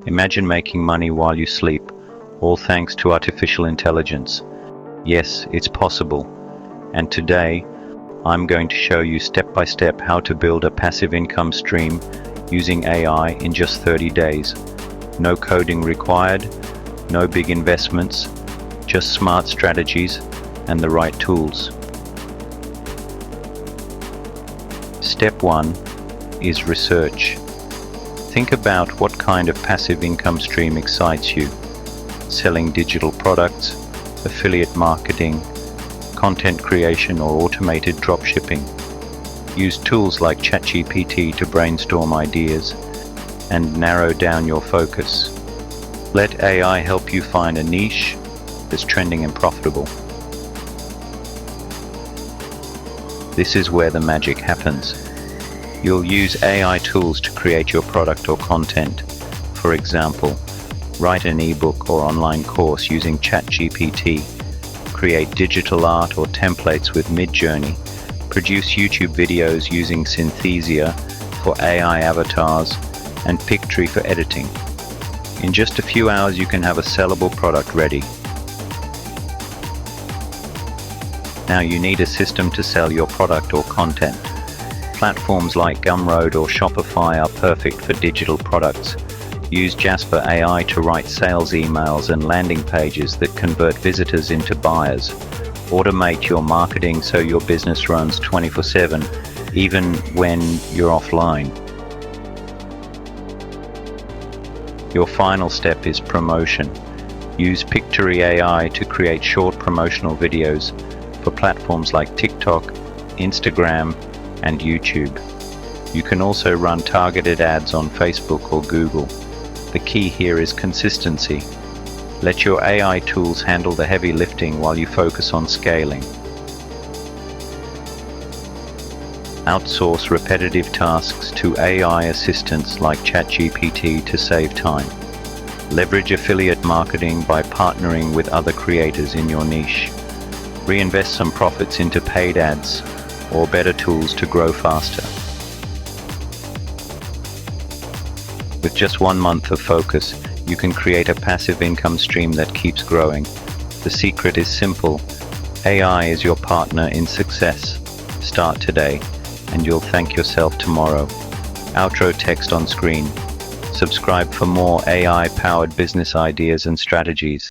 Imagine making money while you sleep, all thanks to artificial intelligence. Yes, it's possible. And today, I'm going to show you step by step how to build a passive income stream using AI in just 30 days. No coding required, no big investments, just smart strategies and the right tools. Step 1 is research. Think about what kind of passive income stream excites you. Selling digital products, affiliate marketing, content creation or automated dropshipping. Use tools like ChatGPT to brainstorm ideas and narrow down your focus. Let AI help you find a niche that's trending and profitable. This is where the magic happens. You'll use AI tools to create your product or content. For example, write an ebook or online course using ChatGPT, create digital art or templates with Midjourney, produce YouTube videos using Synthesia for AI avatars, and Pictory for editing. In just a few hours you can have a sellable product ready. Now you need a system to sell your product or content. Platforms like Gumroad or Shopify are perfect for digital products. Use Jasper AI to write sales emails and landing pages that convert visitors into buyers. Automate your marketing so your business runs 24/7, even when you're offline. Your final step is promotion. Use Pictory AI to create short promotional videos for platforms like TikTok, Instagram, and YouTube. You can also run targeted ads on Facebook or Google. The key here is consistency. Let your AI tools handle the heavy lifting while you focus on scaling. Outsource repetitive tasks to AI assistants like ChatGPT to save time. Leverage affiliate marketing by partnering with other creators in your niche. Reinvest some profits into paid ads or better tools to grow faster. With just 1 month of focus, you can create a passive income stream that keeps growing. The secret is simple. AI is your partner in success. Start today, and you'll thank yourself tomorrow. Outro text on screen. Subscribe for more AI-powered business ideas and strategies.